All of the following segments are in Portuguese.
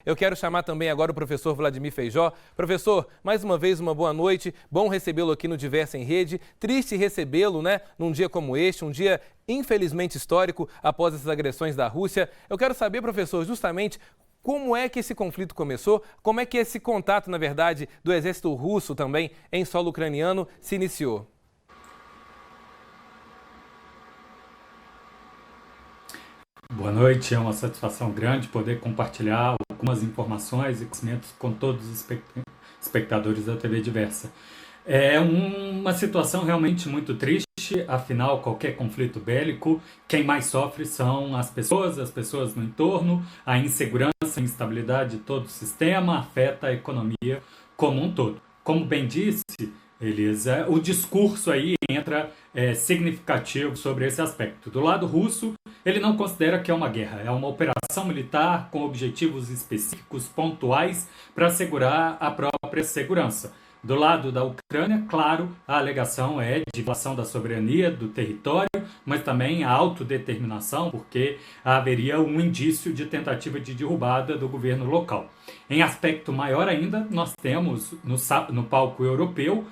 Eu quero chamar também agora o professor Vladimir Feijó. Professor, mais uma vez uma boa noite, bom recebê-lo aqui no Diversa em Rede. Triste recebê-lo, né, num dia como este, um dia infelizmente histórico após essas agressões da Rússia. Eu quero saber, professor, justamente como é que esse conflito começou, como é que esse contato, na verdade, do exército russo também em solo ucraniano se iniciou. Boa noite, é uma satisfação grande poder compartilhar algumas informações e conhecimentos com todos os espectadores da TV Diversa. É uma situação realmente muito triste, afinal, qualquer conflito bélico, quem mais sofre são as pessoas no entorno, a insegurança, a instabilidade de todo o sistema afeta a economia como um todo. Como bem disse, Elisa, o discurso aí entra significativo sobre esse aspecto. Do lado russo, ele não considera que é uma guerra, é uma operação militar com objetivos específicos, pontuais, para assegurar a própria segurança. Do lado da Ucrânia, claro, a alegação é de violação da soberania do território, mas também a autodeterminação, porque haveria um indício de tentativa de derrubada do governo local. Em aspecto maior ainda, nós temos no palco europeu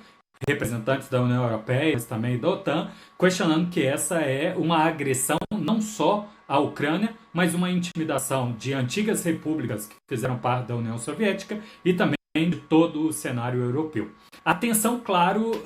representantes da União Europeia, mas também da OTAN, questionando que essa é uma agressão não só à Ucrânia, mas uma intimidação de antigas repúblicas que fizeram parte da União Soviética e também de todo o cenário europeu. A tensão, claro,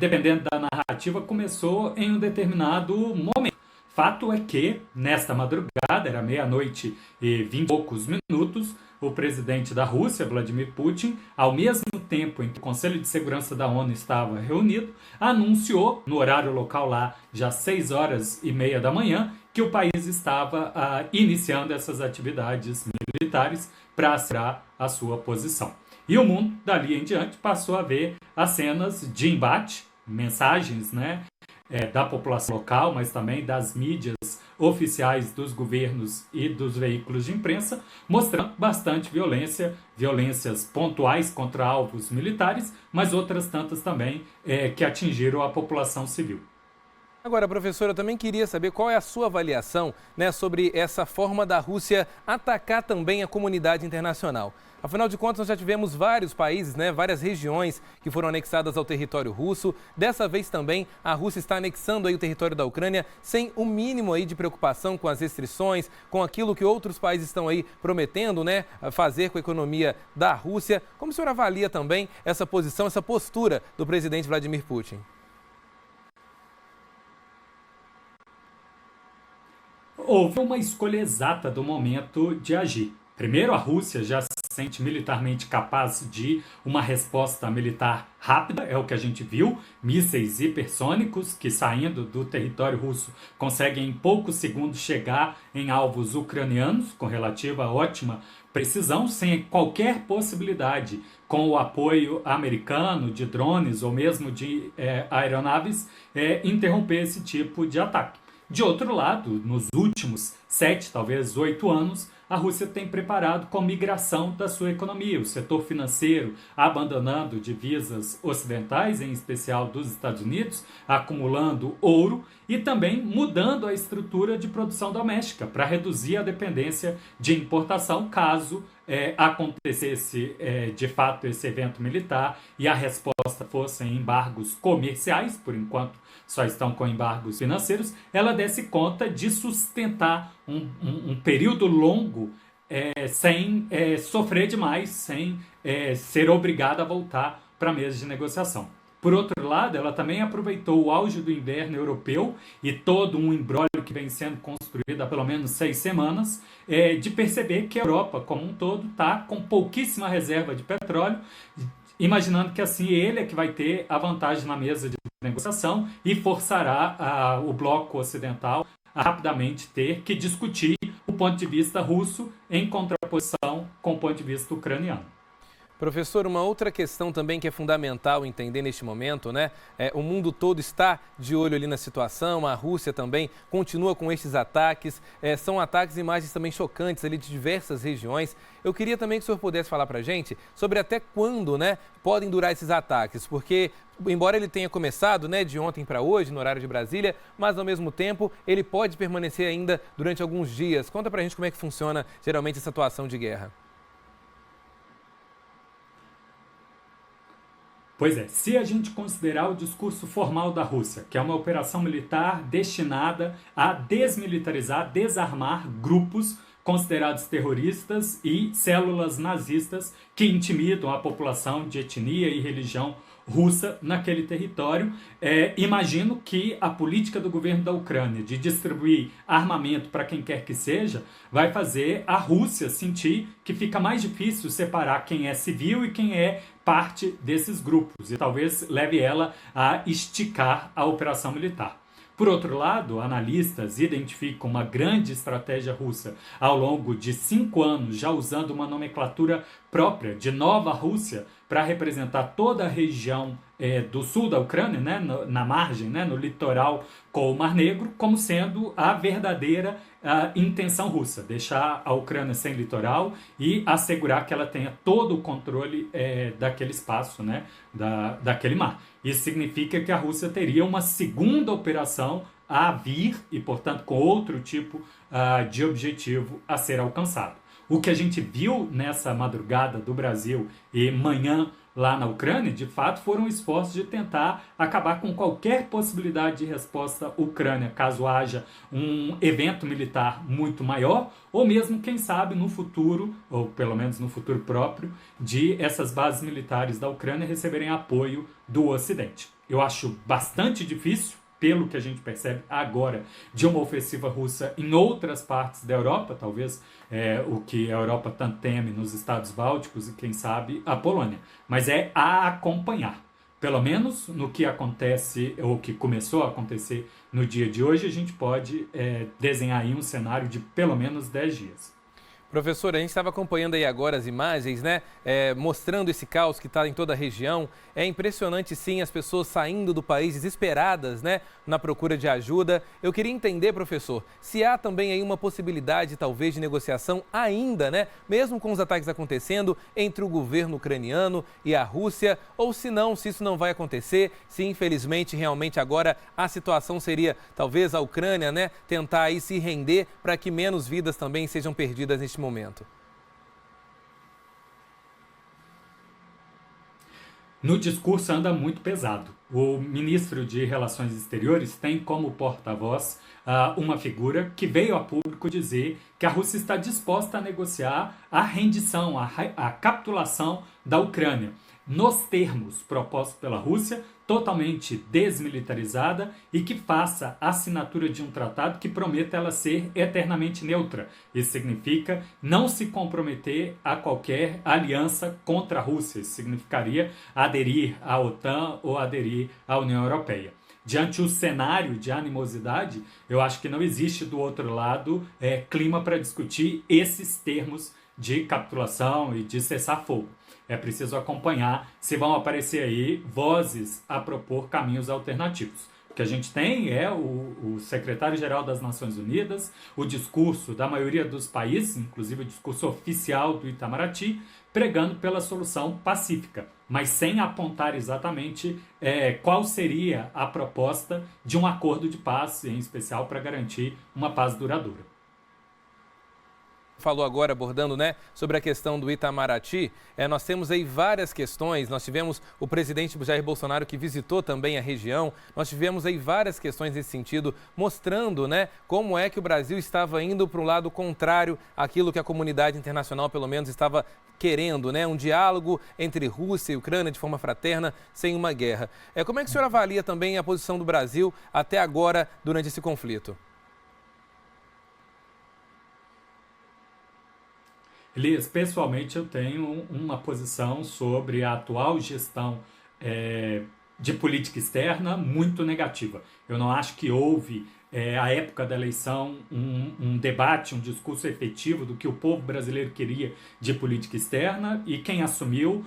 dependendo da narrativa, começou em um determinado momento. Fato é que, nesta madrugada, era meia-noite e 20 e poucos minutos, o presidente da Rússia, Vladimir Putin, ao mesmo tempo em que o Conselho de Segurança da ONU estava reunido, anunciou, no horário local lá, já 6h30 da manhã, que o país estava iniciando essas atividades militares para assegurar a sua posição. E o mundo, dali em diante, passou a ver as cenas de embate, mensagens, da população local, mas também das mídias oficiais dos governos e dos veículos de imprensa, mostrando bastante violência, violências pontuais contra alvos militares, mas outras tantas também que atingiram a população civil. Agora, professor, eu também queria saber qual é a sua avaliação, sobre essa forma da Rússia atacar também a comunidade internacional. Afinal de contas, nós já tivemos vários países, várias regiões que foram anexadas ao território russo. Dessa vez também, a Rússia está anexando aí o território da Ucrânia sem o mínimo aí de preocupação com as restrições, com aquilo que outros países estão aí prometendo, fazer com a economia da Rússia. Como o senhor avalia também essa posição, essa postura do presidente Vladimir Putin? Houve uma escolha exata do momento de agir. Primeiro, a Rússia já se sente militarmente capaz de uma resposta militar rápida, é o que a gente viu, mísseis hipersônicos que saindo do território russo conseguem em poucos segundos chegar em alvos ucranianos com relativa ótima precisão, sem qualquer possibilidade, com o apoio americano de drones ou mesmo de aeronaves, interromper esse tipo de ataque. De outro lado, nos últimos 7, talvez 8 anos, a Rússia tem preparado com a migração da sua economia, o setor financeiro abandonando divisas ocidentais, em especial dos Estados Unidos, acumulando ouro e também mudando a estrutura de produção doméstica para reduzir a dependência de importação caso acontecesse de fato esse evento militar e a resposta fossem embargos comerciais, por enquanto só estão com embargos financeiros, ela desse conta de sustentar um período longo sem sofrer demais, sem ser obrigada a voltar para a mesa de negociação. Por outro lado, ela também aproveitou o auge do inverno europeu e todo um imbróglio que vem sendo construído há pelo menos 6 semanas, de perceber que a Europa como um todo está com pouquíssima reserva de petróleo, imaginando que assim ele é que vai ter a vantagem na mesa de negociação e forçará o bloco ocidental a rapidamente ter que discutir o ponto de vista russo em contraposição com o ponto de vista ucraniano. Professor, uma outra questão também que é fundamental entender neste momento, o mundo todo está de olho ali na situação, a Rússia também continua com estes ataques, são ataques e imagens também chocantes ali de diversas regiões. Eu queria também que o senhor pudesse falar para a gente sobre até quando, podem durar esses ataques, porque embora ele tenha começado, de ontem para hoje, no horário de Brasília, mas ao mesmo tempo ele pode permanecer ainda durante alguns dias. Conta para a gente como é que funciona geralmente essa atuação de guerra. Pois é, se a gente considerar o discurso formal da Rússia, que é uma operação militar destinada a desmilitarizar, desarmar grupos considerados terroristas e células nazistas que intimidam a população de etnia e religião russa naquele território, imagino que a política do governo da Ucrânia de distribuir armamento para quem quer que seja vai fazer a Rússia sentir que fica mais difícil separar quem é civil e quem é parte desses grupos, e talvez leve ela a esticar a operação militar. Por outro lado, analistas identificam uma grande estratégia russa ao longo de 5 anos, já usando uma nomenclatura própria de Nova Rússia para representar toda a região do sul da Ucrânia, né, na margem, né, no litoral com o Mar Negro, como sendo a verdadeira intenção russa, deixar a Ucrânia sem litoral e assegurar que ela tenha todo o controle daquele espaço, né, daquele mar. Isso significa que a Rússia teria uma segunda operação a vir e, portanto, com outro tipo de objetivo a ser alcançado. O que a gente viu nessa madrugada do Brasil e manhã lá na Ucrânia, de fato, foram esforços de tentar acabar com qualquer possibilidade de resposta ucrânia, caso haja um evento militar muito maior, ou mesmo, quem sabe, no futuro, ou pelo menos no futuro próprio, de essas bases militares da Ucrânia receberem apoio do Ocidente. Eu acho bastante difícil, pelo que a gente percebe agora, de uma ofensiva russa em outras partes da Europa, talvez o que a Europa tanto teme nos Estados Bálticos e, quem sabe, a Polônia. Mas é a acompanhar. Pelo menos no que acontece, ou que começou a acontecer no dia de hoje, a gente pode desenhar aí um cenário de pelo menos 10 dias. Professor, a gente estava acompanhando aí agora as imagens, né? Mostrando esse caos que está em toda a região. É impressionante, sim, as pessoas saindo do país desesperadas, né? Na procura de ajuda. Eu queria entender, professor, se há também aí uma possibilidade, talvez, de negociação ainda, né? Mesmo com os ataques acontecendo entre o governo ucraniano e a Rússia, ou se não, se isso não vai acontecer, se infelizmente, realmente agora a situação seria, talvez, a Ucrânia, né? Tentar aí se render para que menos vidas também sejam perdidas neste momento. No discurso anda muito pesado. O ministro de Relações Exteriores tem como porta-voz uma figura que veio a público dizer que a Rússia está disposta a negociar a rendição, a capitulação da Ucrânia, nos termos propostos pela Rússia, totalmente desmilitarizada e que faça a assinatura de um tratado que prometa ela ser eternamente neutra. Isso significa não se comprometer a qualquer aliança contra a Rússia. Isso significaria aderir à OTAN ou aderir à União Europeia. Diante do cenário de animosidade, eu acho que não existe do outro lado clima para discutir esses termos de capitulação e de cessar-fogo. É preciso acompanhar se vão aparecer aí vozes a propor caminhos alternativos. O que a gente tem é o secretário-geral das Nações Unidas, o discurso da maioria dos países, inclusive o discurso oficial do Itamaraty, pregando pela solução pacífica, mas sem apontar exatamente qual seria a proposta de um acordo de paz, em especial para garantir uma paz duradoura. Falou agora, abordando, né, sobre a questão do Itamaraty, nós temos aí várias questões. Nós tivemos o presidente Jair Bolsonaro que visitou também a região, nós tivemos aí várias questões nesse sentido, mostrando, né, como é que o Brasil estava indo para um lado contrário àquilo que a comunidade internacional, pelo menos, estava querendo, né, um diálogo entre Rússia e Ucrânia de forma fraterna, sem uma guerra. Como é que o senhor avalia também a posição do Brasil até agora durante esse conflito? Elias, pessoalmente eu tenho uma posição sobre a atual gestão de política externa muito negativa. Eu não acho que houve, à época da eleição, um debate, um discurso efetivo do que o povo brasileiro queria de política externa, e quem assumiu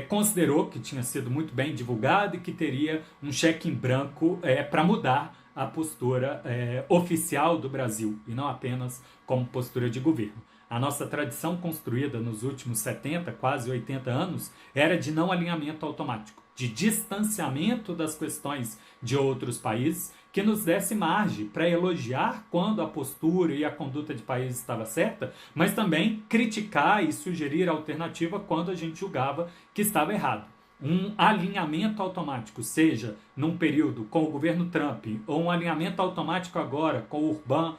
considerou que tinha sido muito bem divulgado e que teria um cheque em branco para mudar a postura oficial do Brasil, e não apenas como postura de governo. A nossa tradição construída nos últimos 70, quase 80 anos, era de não alinhamento automático, de distanciamento das questões de outros países, que nos desse margem para elogiar quando a postura e a conduta de países estava certa, mas também criticar e sugerir alternativa quando a gente julgava que estava errado. um alinhamento automático, seja num período com o governo Trump, ou um alinhamento automático agora com o Orbán,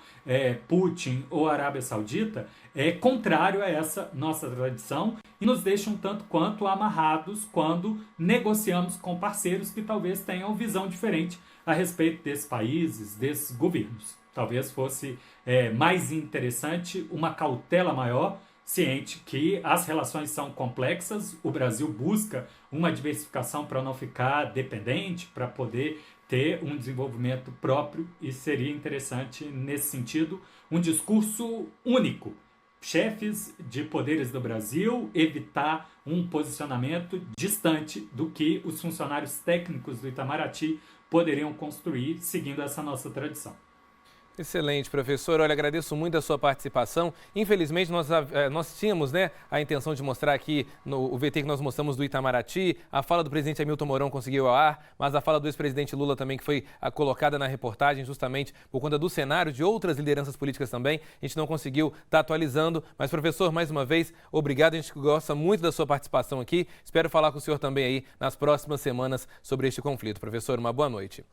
Putin ou Arábia Saudita, é contrário a essa nossa tradição e nos deixa um tanto quanto amarrados quando negociamos com parceiros que talvez tenham visão diferente a respeito desses países, desses governos. Talvez fosse mais interessante uma cautela maior, ciente que as relações são complexas, o Brasil busca uma diversificação para não ficar dependente, para poder ter um desenvolvimento próprio e seria interessante, nesse sentido, um discurso único. Chefes de poderes do Brasil evitar um posicionamento distante do que os funcionários técnicos do Itamaraty poderiam construir seguindo essa nossa tradição. Excelente, professor. Olha, agradeço muito a sua participação. Infelizmente, nós tínhamos, né, a intenção de mostrar aqui o VT que nós mostramos do Itamaraty, a fala do presidente Hamilton Mourão conseguiu ao ar, mas a fala do ex-presidente Lula também, que foi colocada na reportagem justamente por conta do cenário de outras lideranças políticas também, a gente não conseguiu estar atualizando. Mas, professor, mais uma vez, obrigado. A gente gosta muito da sua participação aqui. Espero falar com o senhor também aí nas próximas semanas sobre este conflito. Professor, uma boa noite.